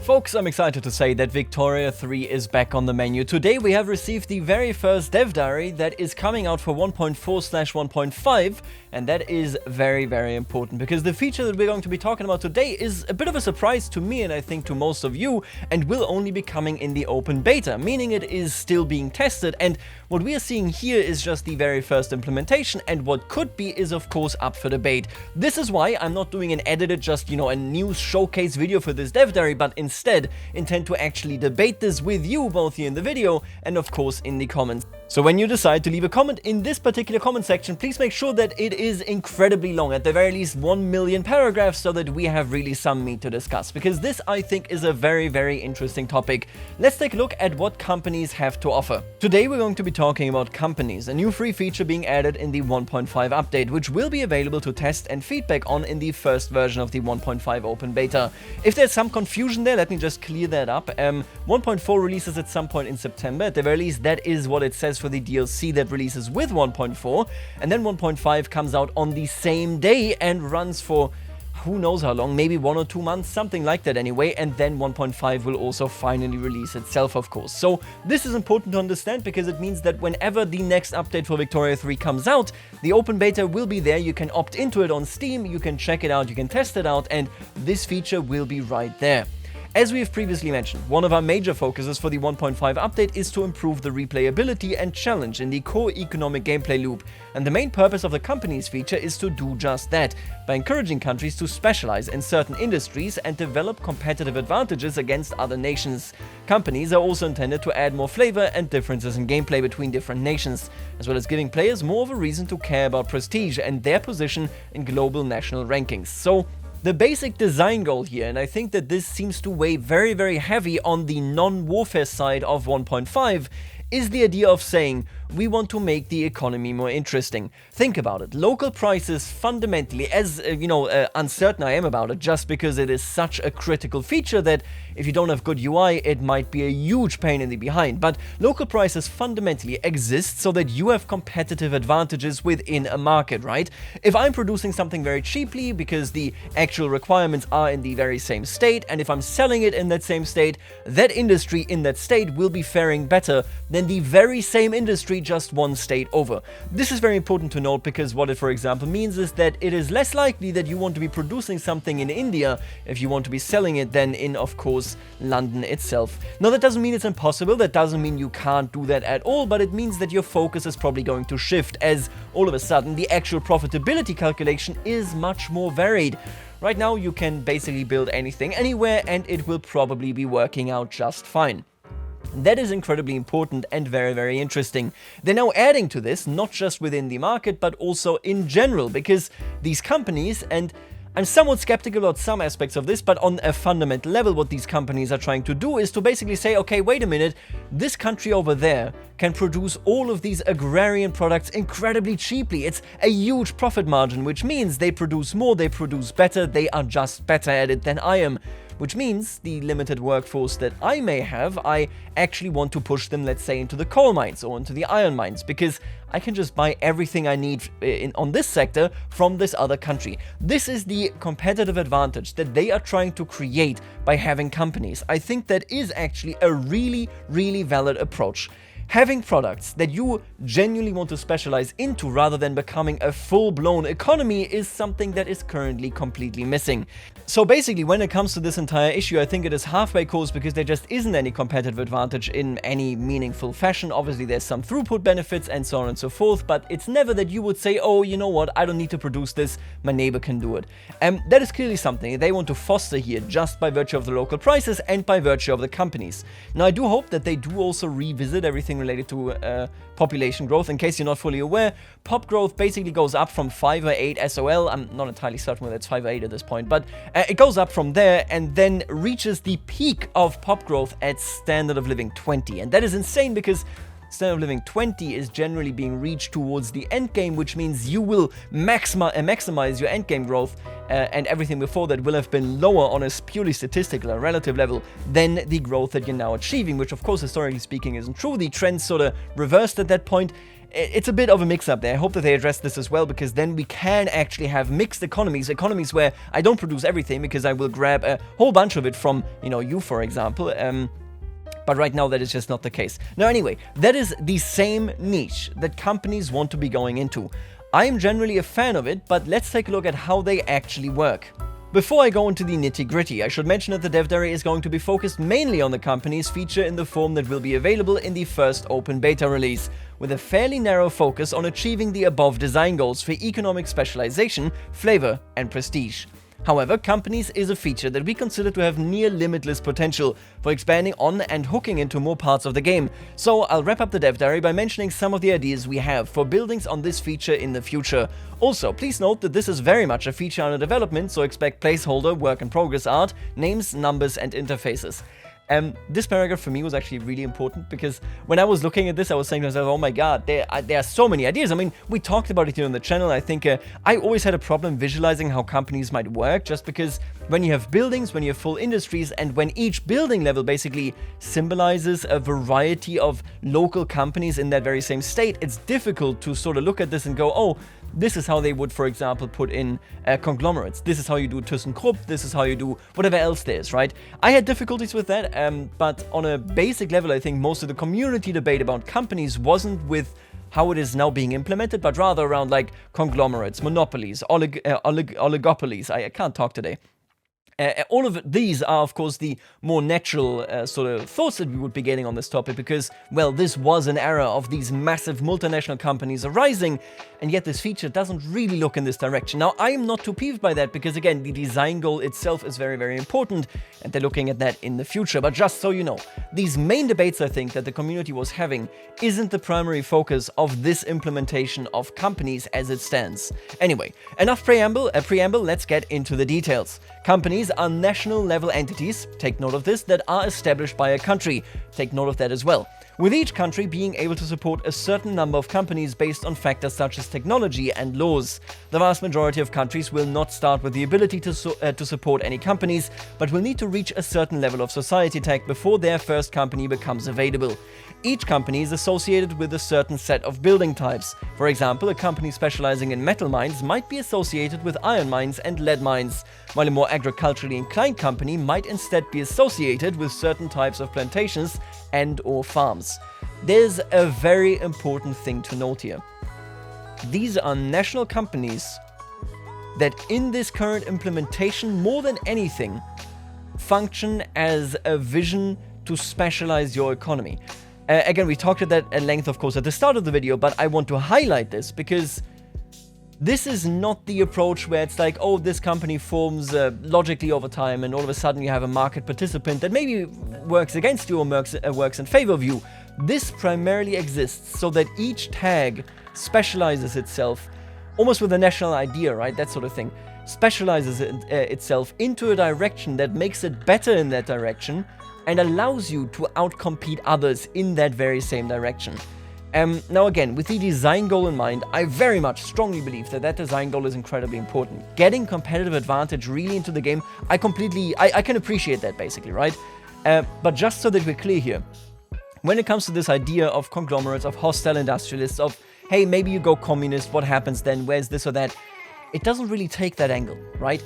Folks, I'm excited to say that Victoria 3 is back on the menu. Today we have received the very first dev diary that is coming out for 1.4/1.5, and that is very, very important because the feature that we're going to be talking about today is a bit of a surprise to me and I think to most of you, and will only be coming in the open beta, meaning it is still being tested, and what we are seeing here is just the very first implementation, and what could be is of course up for debate. This is why I'm not doing an edited, just a news showcase video for this dev diary, but instead intend to actually debate this with you both here in the video and of course in the comments. So when you decide to leave a comment in this particular comment section, please make sure that it is incredibly long, at the very least 1 million paragraphs, so that we have really some meat to discuss, because this I think is a very, very interesting topic. Let's take a look at what companies have to offer. Today we're going to be talking about companies, a new free feature being added in the 1.5 update, which will be available to test and feedback on in the first version of the 1.5 open beta. If there's some confusion there, let me just clear that up. 1.4 releases at some point in September. At the very least, that is what it says for the DLC that releases with 1.4, and then 1.5 comes out on the same day and runs for who knows how long, maybe 1 or 2 months, something like that anyway, and then 1.5 will also finally release itself, of course. So this is important to understand because it means that whenever the next update for Victoria 3 comes out, the open beta will be there, you can opt into it on Steam, you can check it out, you can test it out, and this feature will be right there. As we have previously mentioned, one of our major focuses for the 1.5 update is to improve the replayability and challenge in the core economic gameplay loop, and the main purpose of the companies feature is to do just that, by encouraging countries to specialize in certain industries and develop competitive advantages against other nations. Companies are also intended to add more flavor and differences in gameplay between different nations, as well as giving players more of a reason to care about prestige and their position in global national rankings. So, the basic design goal here, and I think that this seems to weigh very, very heavy on the non-warfare side of 1.5, is the idea of saying, we want to make the economy more interesting. Think about it. Local prices fundamentally, as uncertain I am about it, just because it is such a critical feature that if you don't have good UI, it might be a huge pain in the behind. But local prices fundamentally exist so that you have competitive advantages within a market, right? If I'm producing something very cheaply because the actual requirements are in the very same state, and if I'm selling it in that same state, that industry in that state will be faring better than the very same industry just one state over. This is very important to note because what it, for example, means is that it is less likely that you want to be producing something in India if you want to be selling it than in, of course, London itself. Now, that doesn't mean it's impossible, that doesn't mean you can't do that at all, but it means that your focus is probably going to shift, as all of a sudden the actual profitability calculation is much more varied. Right now, you can basically build anything anywhere and it will probably be working out just fine. That is incredibly important and very, very interesting. They're now adding to this, not just within the market, but also in general, because these companies, and I'm somewhat skeptical about some aspects of this, but on a fundamental level, what these companies are trying to do is to basically say, okay, wait a minute, this country over there can produce all of these agrarian products incredibly cheaply. It's a huge profit margin, which means they produce more, they produce better, they are just better at it than I am. Which means the limited workforce that I may have, I actually want to push them, let's say, into the coal mines or into the iron mines, because I can just buy everything I need on this sector from this other country. This is the competitive advantage that they are trying to create by having companies. I think that is actually a really, really valid approach. Having products that you genuinely want to specialize into rather than becoming a full-blown economy is something that is currently completely missing. So basically, when it comes to this entire issue, I think it is halfway course because there just isn't any competitive advantage in any meaningful fashion. Obviously, there's some throughput benefits and so on and so forth, but it's never that you would say, oh, you know what, I don't need to produce this, my neighbor can do it. That is clearly something they want to foster here just by virtue of the local prices and by virtue of the companies. Now, I do hope that they do also revisit everything related to population growth. In case you're not fully aware, pop growth basically goes up from 5 or 8 SOL. I'm not entirely certain whether it's 5 or 8 at this point, but it goes up from there and then reaches the peak of pop growth at standard of living 20. And that is insane because standard of living 20 is generally being reached towards the end game, which means you will maximize your end game growth, and everything before that will have been lower on a purely statistical and relative level than the growth that you're now achieving, which of course historically speaking isn't true. The trend sort of reversed at that point. it's a bit of a mix-up there. I hope that they address this as well, because then we can actually have mixed economies where I don't produce everything because I will grab a whole bunch of it from, you, for example. But right now, that is just not the case. Now, anyway, that is the same niche that companies want to be going into. I am generally a fan of it, but let's take a look at how they actually work. Before I go into the nitty-gritty, I should mention that the dev diary is going to be focused mainly on the company's feature in the form that will be available in the first open beta release, with a fairly narrow focus on achieving the above design goals for economic specialization, flavor, and prestige. However, companies is a feature that we consider to have near limitless potential for expanding on and hooking into more parts of the game. So I'll wrap up the dev diary by mentioning some of the ideas we have for buildings on this feature in the future. Also, please note that this is very much a feature under development, so expect placeholder, work in progress art, names, numbers, and interfaces. This paragraph for me was actually really important, because when I was looking at this, I was saying to myself, oh my god, there are so many ideas. I mean, we talked about it here on the channel. I think I always had a problem visualizing how companies might work, just because when you have buildings, when you have full industries, and when each building level basically symbolizes a variety of local companies in that very same state, it's difficult to sort of look at this and go, oh, this is how they would, for example, put in conglomerates. This is how you do ThyssenKrupp. This is how you do whatever else there is, right? I had difficulties with that, but on a basic level, I think most of the community debate about companies wasn't with how it is now being implemented, but rather around like conglomerates, monopolies, oligopolies. I can't talk today. All of these are, of course, the more natural sort of thoughts that we would be getting on this topic, because, well, this was an era of these massive multinational companies arising, and yet this feature doesn't really look in this direction. Now, I am not too peeved by that, because, again, the design goal itself is very, very important, and they're looking at that in the future. But just so you know, these main debates, I think, that the community was having isn't the primary focus of this implementation of companies as it stands. Anyway, enough preamble, let's get into the details. Companies are national-level entities, take note of this, that are established by a country. Take note of that as well. With each country being able to support a certain number of companies based on factors such as technology and laws. The vast majority of countries will not start with the ability to support any companies, but will need to reach a certain level of society tech before their first company becomes available. Each company is associated with a certain set of building types. For example, a company specializing in metal mines might be associated with iron mines and lead mines, while a more agriculturally inclined company might instead be associated with certain types of plantations and/or farms. There's a very important thing to note here. These are national companies that in this current implementation, more than anything, function as a vision to specialize your economy. Again, we talked about that at length, of course, at the start of the video, but I want to highlight this because this is not the approach where it's like, oh, this company forms logically over time, and all of a sudden you have a market participant that maybe works against you or works in favor of you. This primarily exists so that each tag specializes itself, almost with a national idea, right? That sort of thing. Specializes itself into a direction that makes it better in that direction, and allows you to outcompete others in that very same direction. Now again, with the design goal in mind, I very much strongly believe that that design goal is incredibly important. Getting competitive advantage really into the game, I can appreciate that basically, right? But just so that we're clear here, when it comes to this idea of conglomerates, of hostile industrialists, of, hey, maybe you go communist, what happens then, where's this or that? It doesn't really take that angle, right?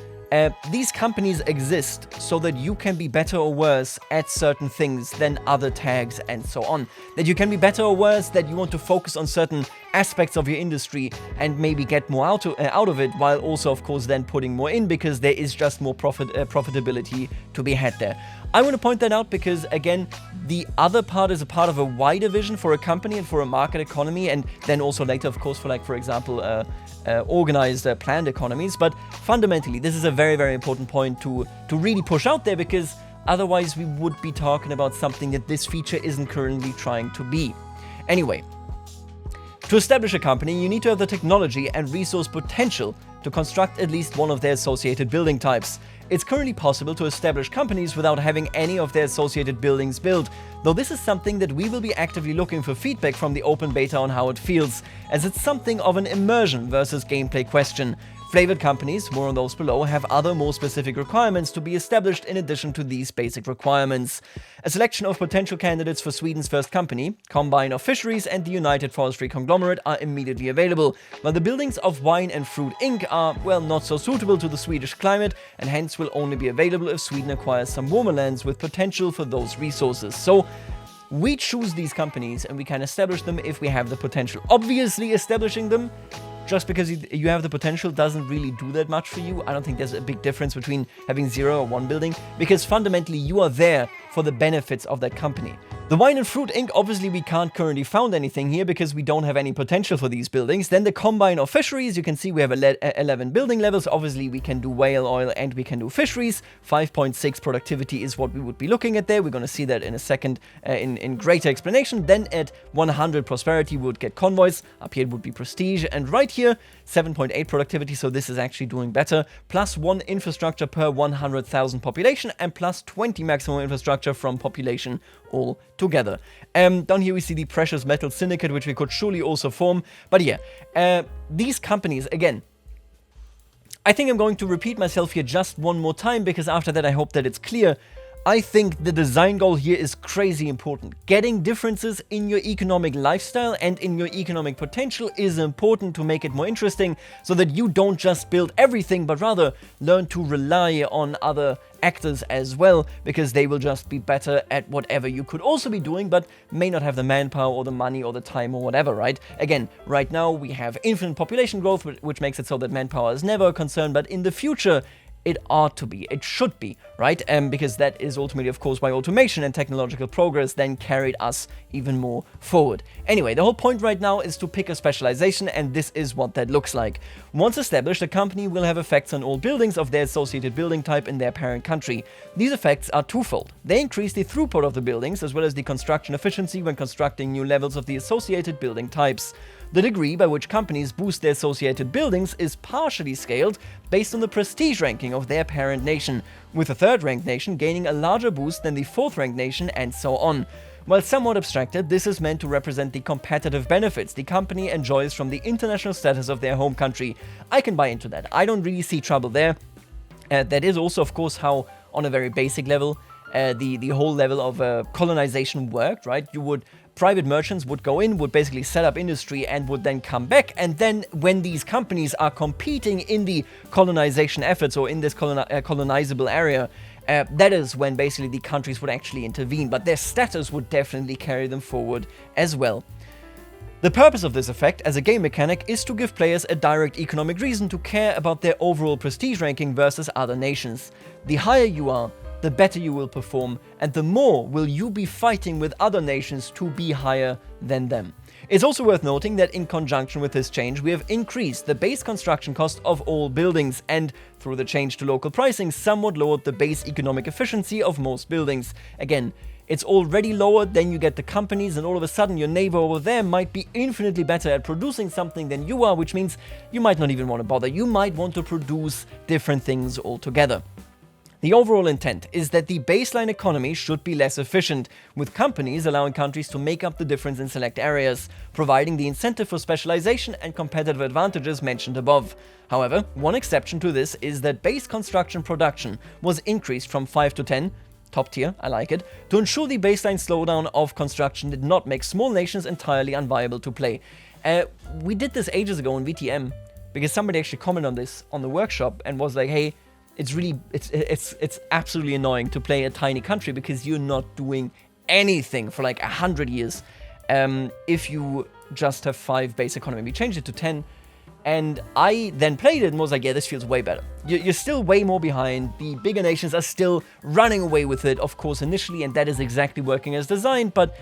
These companies exist so that you can be better or worse at certain things than other tags and so on. That you can be better or worse, that you want to focus on certain aspects of your industry and maybe get more out of it, while also, of course, then putting more in because there is just more profitability to be had there. I want to point that out because, again, the other part is a part of a wider vision for a company and for a market economy, and then also later, of course, for, like, for example, organized planned economies. But fundamentally, this is a very, very important point to really push out there, because otherwise we would be talking about something that this feature isn't currently trying to be. Anyway, to establish a company, you need to have the technology and resource potential to construct at least one of their associated building types. It's currently possible to establish companies without having any of their associated buildings built, though this is something that we will be actively looking for feedback from the open beta on how it feels, as it's something of an immersion versus gameplay question. Flavored companies, more on those below, have other more specific requirements to be established in addition to these basic requirements. A selection of potential candidates for Sweden's first company, Combine of Fisheries and the United Forestry Conglomerate are immediately available, while the buildings of Wine and Fruit Inc. are, well, not so suitable to the Swedish climate and hence will only be available if Sweden acquires some warmer lands with potential for those resources. So, we choose these companies and we can establish them if we have the potential. Obviously, establishing them just because you have the potential doesn't really do that much for you. I don't think there's a big difference between having 0 or 1 building, because fundamentally you are there for the benefits of that company. The Wine and Fruit Inc., obviously we can't currently found anything here because we don't have any potential for these buildings. Then the Combine of Fisheries, you can see we have 11 building levels. Obviously we can do whale oil and we can do fisheries. 5.6 productivity is what we would be looking at there. We're going to see that in a second in greater explanation. Then at 100 prosperity we would get convoys. Up here it would be prestige. And right here 7.8 productivity, so this is actually doing better. Plus 1 infrastructure per 100,000 population and plus 20 maximum infrastructure from population all together. Down here we see the Precious Metal Syndicate, which we could surely also form. But yeah, these companies, again, I think I'm going to repeat myself here just one more time, because after that I hope that it's clear. I think the design goal here is crazy important. Getting differences in your economic lifestyle and in your economic potential is important to make it more interesting, so that you don't just build everything, but rather learn to rely on other actors as well, because they will just be better at whatever you could also be doing, but may not have the manpower or the money or the time or whatever, right? Again, right now we have infinite population growth, which makes it so that manpower is never a concern, but in the future, it ought to be, it should be, right? Because that is ultimately, of course, why automation and technological progress then carried us even more forward. Anyway, the whole point right now is to pick a specialization, and this is what that looks like. Once established, a company will have effects on all buildings of their associated building type in their parent country. These effects are twofold. They increase the throughput of the buildings, as well as the construction efficiency when constructing new levels of the associated building types. The degree by which companies boost their associated buildings is partially scaled based on the prestige ranking of their parent nation, with the third-ranked nation gaining a larger boost than the fourth-ranked nation, and so on. While somewhat abstracted, this is meant to represent the competitive benefits the company enjoys from the international status of their home country. I can buy into that. I don't really see trouble there. That is also, of course, how, on a very basic level, the whole level of colonization worked, right? Private merchants would go in, would basically set up industry, and would then come back. And then when these companies are competing in the colonization efforts or in this colonizable area, that is when basically the countries would actually intervene. But their status would definitely carry them forward as well. The purpose of this effect as a game mechanic is to give players a direct economic reason to care about their overall prestige ranking versus other nations. The higher you are, the better you will perform, and the more will you be fighting with other nations to be higher than them. It's also worth noting that in conjunction with this change, we have increased the base construction cost of all buildings, and through the change to local pricing, somewhat lowered the base economic efficiency of most buildings. Again, it's already lower, then you get the companies, and all of a sudden your neighbor over there might be infinitely better at producing something than you are, which means you might not even want to bother. You might want to produce different things altogether. The overall intent is that the baseline economy should be less efficient, with companies allowing countries to make up the difference in select areas, providing the incentive for specialization and competitive advantages mentioned above. However, one exception to this is that base construction production was increased from 5 to 10, top tier, I like it, to ensure the baseline slowdown of construction did not make small nations entirely unviable to play. We did this ages ago in VTM, because somebody actually commented on this on the workshop and was like, hey, it's absolutely annoying to play a tiny country because you're not doing anything for like 100 years if you just have 5 base economy. We changed it to 10, and I then played it and was like, yeah, this feels way better. You're still way more behind. The bigger nations are still running away with it, of course, initially, and that is exactly working as designed, but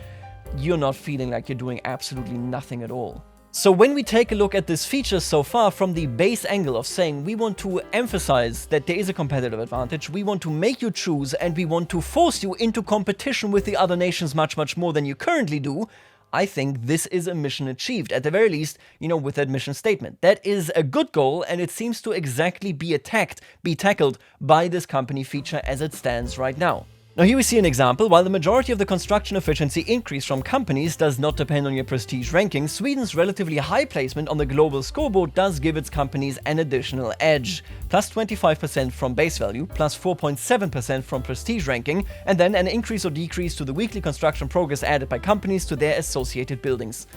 you're not feeling like you're doing absolutely nothing at all. So when we take a look at this feature so far from the base angle of saying we want to emphasize that there is a competitive advantage, we want to make you choose, and we want to force you into competition with the other nations much, much more than you currently do, I think this is a mission achieved, at the very least, with that mission statement. That is a good goal, and it seems to exactly be tackled by this company feature as it stands right now. Now here we see an example. While the majority of the construction efficiency increase from companies does not depend on your prestige ranking, Sweden's relatively high placement on the global scoreboard does give its companies an additional edge. Plus 25% from base value, plus 4.7% from prestige ranking, and then an increase or decrease to the weekly construction progress added by companies to their associated buildings.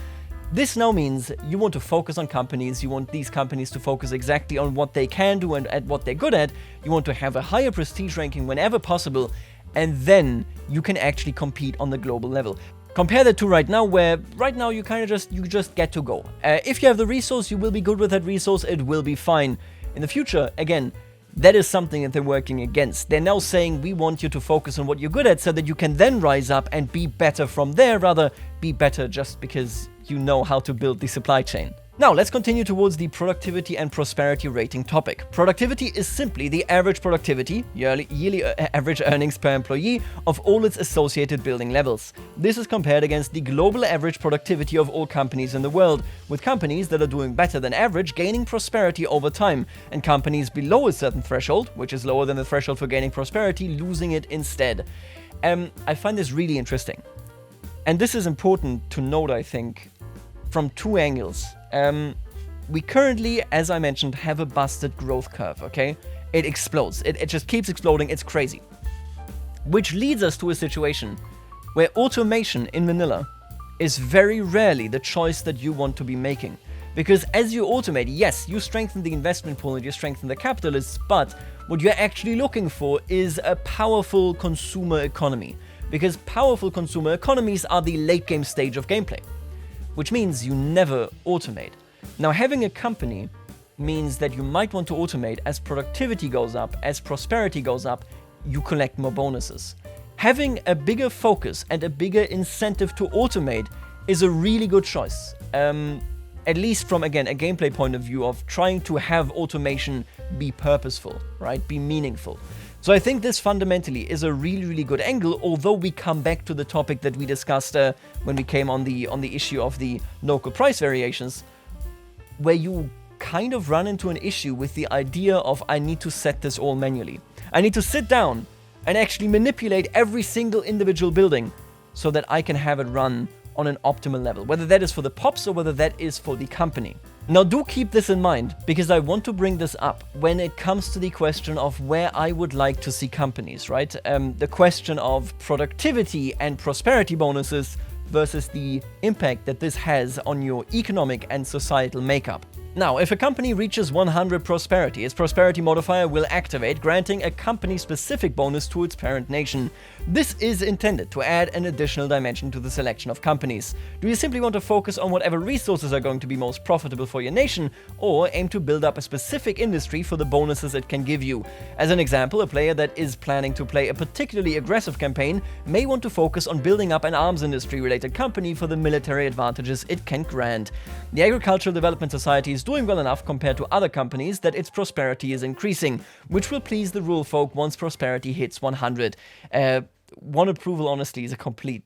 This now means you want to focus on companies, you want these companies to focus exactly on what they can do and at what they're good at, you want to have a higher prestige ranking whenever possible, and then you can actually compete on the global level. Compare that to right now, where right now you kind of just get to go. If you have the resource, you will be good with that resource, it will be fine. In the future, again, that is something that they're working against. They're now saying we want you to focus on what you're good at so that you can then rise up and be better from there, rather be better just because you know how to build the supply chain. Now, let's continue towards the productivity and prosperity rating topic. Productivity is simply the average productivity, yearly average earnings per employee, of all its associated building levels. This is compared against the global average productivity of all companies in the world, with companies that are doing better than average gaining prosperity over time, and companies below a certain threshold, which is lower than the threshold for gaining prosperity, losing it instead. I find this really interesting. And this is important to note, I think, from two angles. We currently, as I mentioned, have a busted growth curve, okay? It explodes. It just keeps exploding. It's crazy. Which leads us to a situation where automation in Manila is very rarely the choice that you want to be making. Because as you automate, yes, you strengthen the investment pool and you strengthen the capitalists, but what you're actually looking for is a powerful consumer economy. Because powerful consumer economies are the late game stage of gameplay, which means you never automate. Now, having a company means that you might want to automate as productivity goes up, as prosperity goes up, you collect more bonuses. Having a bigger focus and a bigger incentive to automate is a really good choice. At least from, again, a gameplay point of view of trying to have automation be purposeful, right? Be meaningful. So I think this fundamentally is a really, really good angle, although we come back to the topic that we discussed when we came on the issue of the local price variations, where you kind of run into an issue with the idea of I need to set this all manually. I need to sit down and actually manipulate every single individual building so that I can have it run on an optimal level, whether that is for the pops or whether that is for the company. Now, do keep this in mind, because I want to bring this up when it comes to the question of where I would like to see companies, right? The question of productivity and prosperity bonuses versus the impact that this has on your economic and societal makeup. Now, if a company reaches 100 prosperity, its prosperity modifier will activate, granting a company-specific bonus to its parent nation. This is intended to add an additional dimension to the selection of companies. Do you simply want to focus on whatever resources are going to be most profitable for your nation, or aim to build up a specific industry for the bonuses it can give you? As an example, a player that is planning to play a particularly aggressive campaign may want to focus on building up an arms industry-related company for the military advantages it can grant. The Agricultural Development Society is doing well enough compared to other companies that its prosperity is increasing, which will please the rule folk once prosperity hits 100. One approval, honestly, is a complete...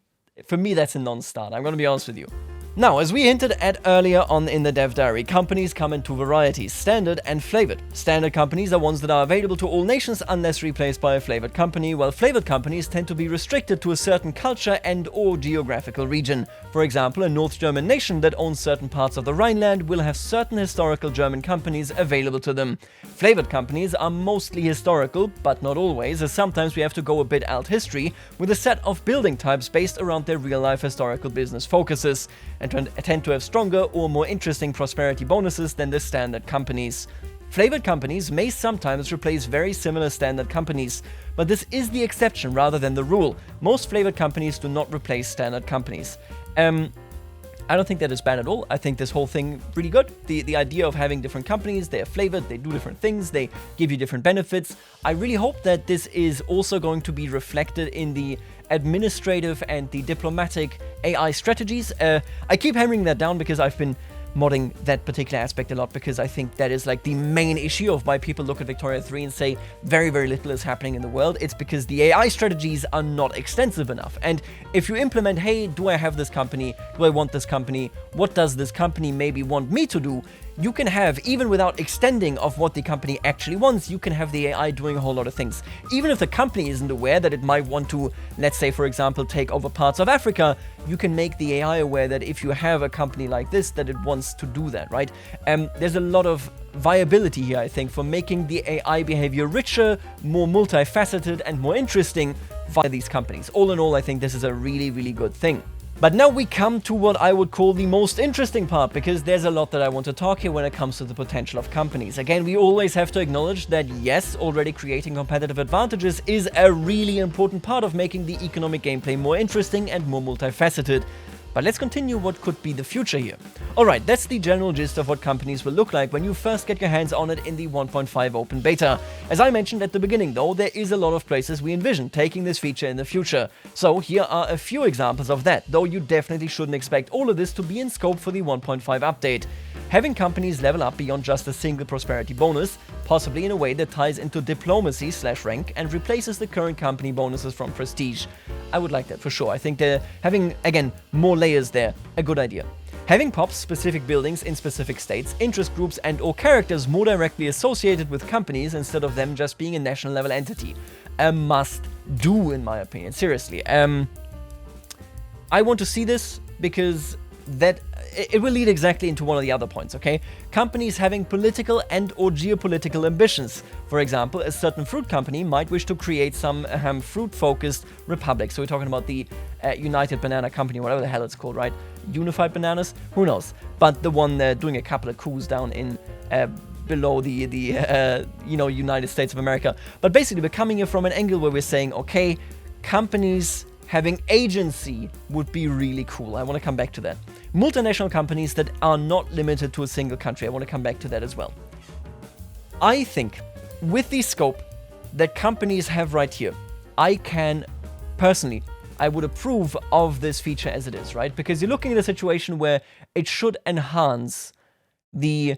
For me, that's a non-starter. I'm going to be honest with you. Now, as we hinted at earlier on in the dev diary, companies come in two varieties, standard and flavored. Standard companies are ones that are available to all nations unless replaced by a flavored company, while flavored companies tend to be restricted to a certain culture and or geographical region. For example, a North German nation that owns certain parts of the Rhineland will have certain historical German companies available to them. Flavored companies are mostly historical, but not always, as sometimes we have to go a bit alt history with a set of building types based around their real-life historical business focuses, and tend to have stronger or more interesting prosperity bonuses than the standard companies. Flavored companies may sometimes replace very similar standard companies, but this is the exception rather than the rule. Most flavored companies do not replace standard companies. I don't think that is bad at all. I think this whole thing really good. The idea of having different companies, they are flavored, they do different things, they give you different benefits. I really hope that this is also going to be reflected in the administrative and the diplomatic AI strategies. I keep hammering that down because I've been modding that particular aspect a lot, because I think that is like the main issue of why people look at Victoria 3 and say very, very little is happening in the world. It's because the AI strategies are not extensive enough. And if you implement, hey, do I have this company? Do I want this company? What does this company maybe want me to do? you can have, even without extending of what the company actually wants, you can have the AI doing a whole lot of things. Even if the company isn't aware that it might want to, let's say, for example, take over parts of Africa, you can make the AI aware that if you have a company like this, that it wants to do that, right? There's a lot of viability here, I think, for making the AI behavior richer, more multifaceted, and more interesting via these companies. All in all, I think this is a really, really good thing. But now we come to what I would call the most interesting part, because there's a lot that I want to talk here when it comes to the potential of companies. Again, we always have to acknowledge that yes, already creating competitive advantages is a really important part of making the economic gameplay more interesting and more multifaceted. But let's continue what could be the future here. Alright, that's the general gist of what companies will look like when you first get your hands on it in the 1.5 open beta. As I mentioned at the beginning though, there is a lot of places we envision taking this feature in the future. So here are a few examples of that, though you definitely shouldn't expect all of this to be in scope for the 1.5 update. Having companies level up beyond just a single prosperity bonus, possibly in a way that ties into diplomacy/rank and replaces the current company bonuses from prestige. I would like that for sure. I think they're having, again, more layers there, a good idea. Having pops specific buildings in specific states, interest groups and or characters more directly associated with companies instead of them just being a national level entity. A must do in my opinion, seriously. I want to see this because that it will lead exactly into one of the other points, okay? Companies having political and or geopolitical ambitions. For example, a certain fruit company might wish to create some fruit-focused republic. So we're talking about the United Banana Company, whatever the hell it's called, right? Unified Bananas? Who knows? But the one doing a couple of coups down in below the United States of America. But basically, we're coming here from an angle where we're saying, okay, companies having agency would be really cool. I want to come back to that. Multinational companies that are not limited to a single country. I want to come back to that as well. I think with the scope that companies have right here, I would approve of this feature as it is, right? Because you're looking at a situation where it should enhance the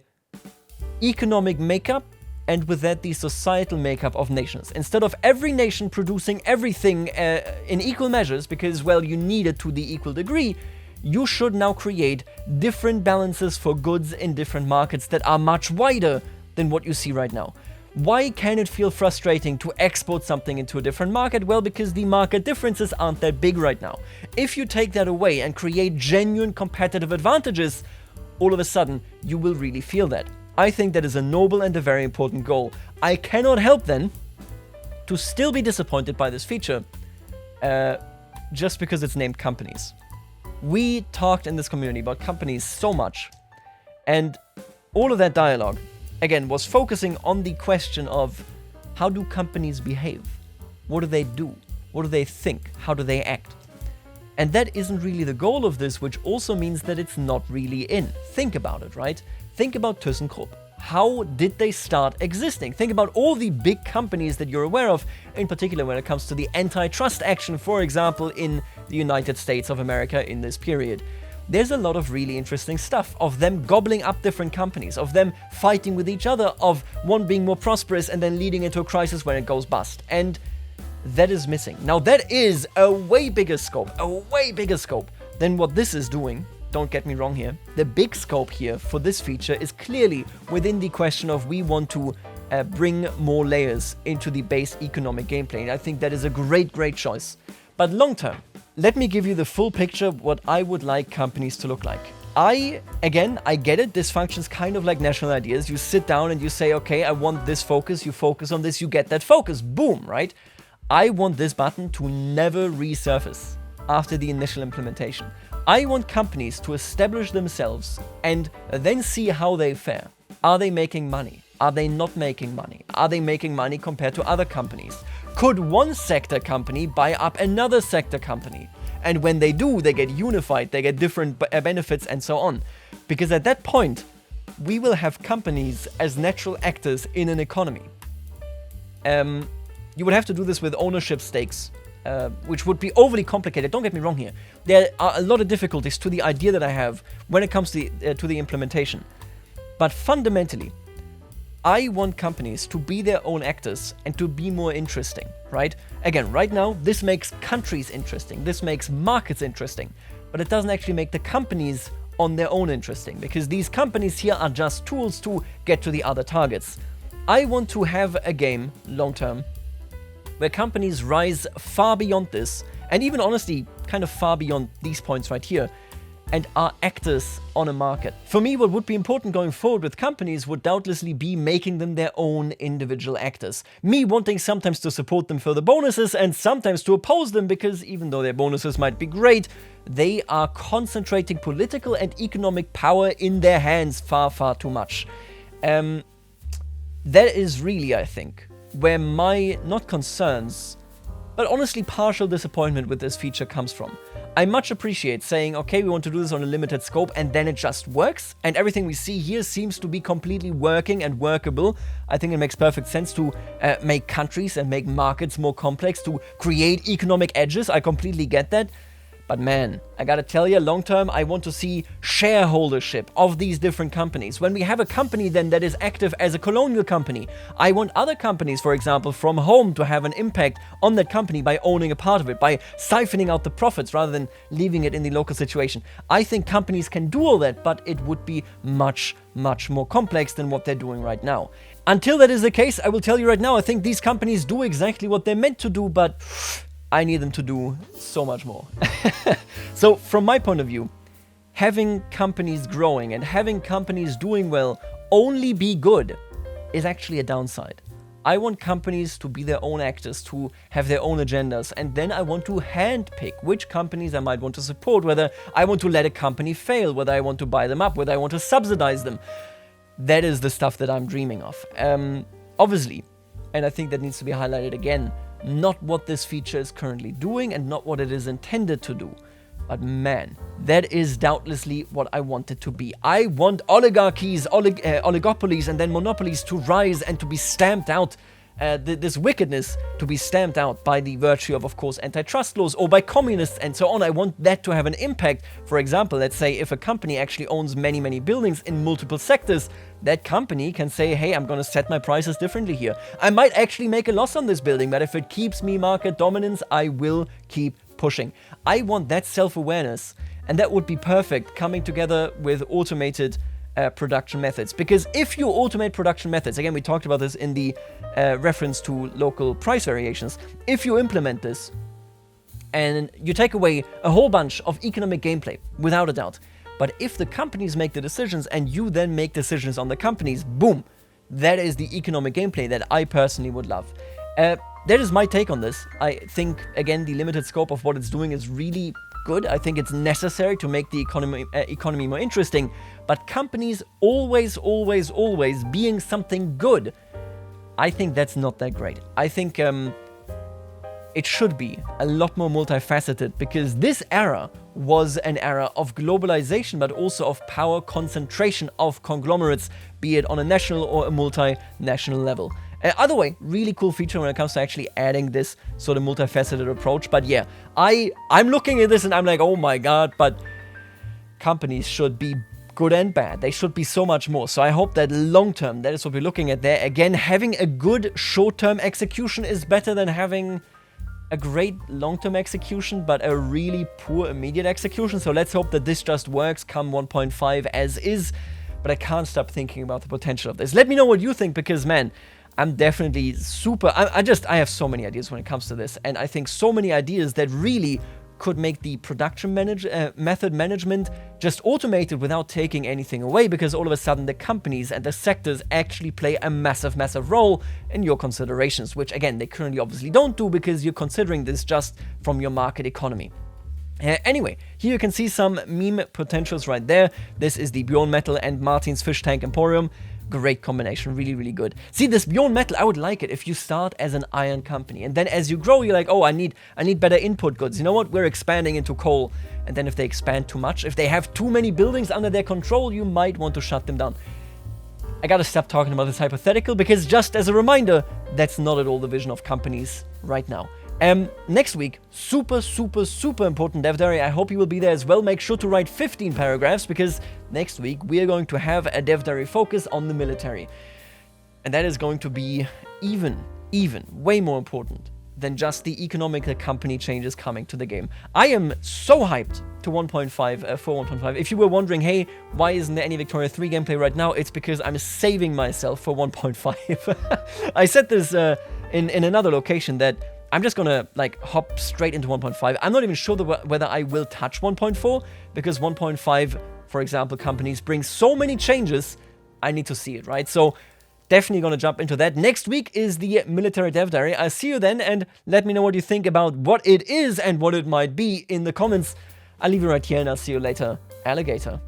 economic makeup and with that, the societal makeup of nations. Instead of every nation producing everything in equal measures, because, well, you need it to the equal degree, you should now create different balances for goods in different markets that are much wider than what you see right now. Why can it feel frustrating to export something into a different market? Well, because the market differences aren't that big right now. If you take that away and create genuine competitive advantages, all of a sudden, you will really feel that. I think that is a noble and a very important goal. I cannot help then to still be disappointed by this feature just because it's named companies. We talked in this community about companies so much, and all of that dialogue, again, was focusing on the question of how do companies behave? What do they do? What do they think? How do they act? And that isn't really the goal of this, which also means that it's not really in. Think about it, right? Think about ThyssenKrupp. How did they start existing? Think about all the big companies that you're aware of, in particular when it comes to the antitrust action, for example, in the United States of America in this period. There's a lot of really interesting stuff of them gobbling up different companies, of them fighting with each other, of one being more prosperous and then leading into a crisis when it goes bust. And that is missing. Now that is a way bigger scope than what this is doing. Don't get me wrong here. The big scope here for this feature is clearly within the question of we want to bring more layers into the base economic gameplay. And I think that is a great choice. But long term, let me give you the full picture of what I would like companies to look like. I get it. This functions kind of like national ideas. You sit down and you say, okay, I want this focus. You focus on this, you get that focus. Boom, right? I want this button to never resurface after the initial implementation. I want companies to establish themselves and then see how they fare. Are they making money? Are they not making money? Are they making money compared to other companies? Could one sector company buy up another sector company? And when they do, they get unified, they get different benefits and so on. Because at that point, we will have companies as natural actors in an economy. You would have to do this with ownership stakes, which would be overly complicated. Don't get me wrong here. There are a lot of difficulties to the idea that I have when it comes to the implementation. But fundamentally, I want companies to be their own actors and to be more interesting, right? Again, right now, this makes countries interesting. This makes markets interesting. But it doesn't actually make the companies on their own interesting, because these companies here are just tools to get to the other targets. I want to have a game, long term, where companies rise far beyond this, and even honestly, kind of far beyond these points right here, and are actors on a market. For me, what would be important going forward with companies would doubtlessly be making them their own individual actors. Me wanting sometimes to support them for the bonuses and sometimes to oppose them, because even though their bonuses might be great, they are concentrating political and economic power in their hands far, far too much. That is really, I think, where my, not concerns, but honestly partial disappointment with this feature comes from. I much appreciate saying, okay, we want to do this on a limited scope, and then it just works, and everything we see here seems to be completely working and workable. I think it makes perfect sense to make countries and make markets more complex, to create economic edges. I completely get that. But man, I gotta tell you, long term, I want to see shareholdership of these different companies. When we have a company then that is active as a colonial company, I want other companies, for example, from home to have an impact on that company by owning a part of it, by siphoning out the profits rather than leaving it in the local situation. I think companies can do all that, but it would be much, much more complex than what they're doing right now. Until that is the case, I will tell you right now, I think these companies do exactly what they're meant to do, but I need them to do so much more. So from my point of view, having companies growing and having companies doing well only be good is actually a downside. I want companies to be their own actors, to have their own agendas, and then I want to handpick which companies I might want to support, whether I want to let a company fail, whether I want to buy them up, whether I want to subsidize them. That is the stuff that I'm dreaming of. Obviously, and I think that needs to be highlighted again, not what this feature is currently doing and not what it is intended to do. But man, that is doubtlessly what I want it to be. I want oligarchies, oligopolies and then monopolies to rise and to be stamped out, this wickedness to be stamped out by the virtue of course, antitrust laws or by communists and so on. I want that to have an impact. For example, let's say if a company actually owns many, many buildings in multiple sectors, that company can say, hey, I'm going to set my prices differently here. I might actually make a loss on this building, but if it keeps me market dominance, I will keep pushing. I want that self-awareness, and that would be perfect coming together with automated production methods. Because if you automate production methods, again, we talked about this in the reference to local price variations, if you implement this and you take away a whole bunch of economic gameplay, without a doubt, but if the companies make the decisions and you then make decisions on the companies, boom, that is the economic gameplay that I personally would love. That is my take on this. I think, again, the limited scope of what it's doing is really good. I think it's necessary to make the economy more interesting. But companies always being something good, I think that's not that great. I think it should be a lot more multifaceted, because this era was an era of globalization, but also of power concentration of conglomerates, be it on a national or a multinational level. Either way, really cool feature when it comes to actually adding this sort of multifaceted approach. But yeah, I'm looking at this and I'm like, oh my god, but companies should be good and bad. They should be so much more. So I hope that long term, that is what we're looking at there. Again, having a good short-term execution is better than having a great long-term execution, but a really poor immediate execution. So let's hope that this just works come 1.5 as is. But I can't stop thinking about the potential of this. Let me know what you think, because man, I'm definitely super... I have so many ideas when it comes to this, and I think so many ideas that really could make the production method management just automated without taking anything away, because all of a sudden the companies and the sectors actually play a massive, massive role in your considerations, which again, they currently obviously don't do, because you're considering this just from your market economy. Anyway, here you can see some meme potentials right there. This is the Beyond Metal and Martin's Fish Tank Emporium. Great combination, really, really good. See, this Beyond Metal, I would like it if you start as an iron company, and then as you grow, you're like, oh, I need better input goods. You know what? We're expanding into coal. And then if they expand too much, if they have too many buildings under their control, you might want to shut them down. I gotta stop talking about this hypothetical, because just as a reminder, that's not at all the vision of companies right now. Next week, super important Dev Diary. I hope you will be there as well. Make sure to write 15 paragraphs, because next week we are going to have a Dev Diary focus on the military. And that is going to be even way more important than just the economic company changes coming to the game. I am so hyped to 1.5 for 1.5. If you were wondering, hey, why isn't there any Victoria 3 gameplay right now? It's because I'm saving myself for 1.5. I said this in another location that I'm just gonna like hop straight into 1.5. I'm not even sure whether I will touch 1.4 because 1.5, for example, companies bring so many changes. I need to see it, right? So definitely gonna jump into that. Next week is the military dev diary. I'll see you then, and let me know what you think about what it is and what it might be in the comments. I'll leave it right here, and I'll see you later, alligator.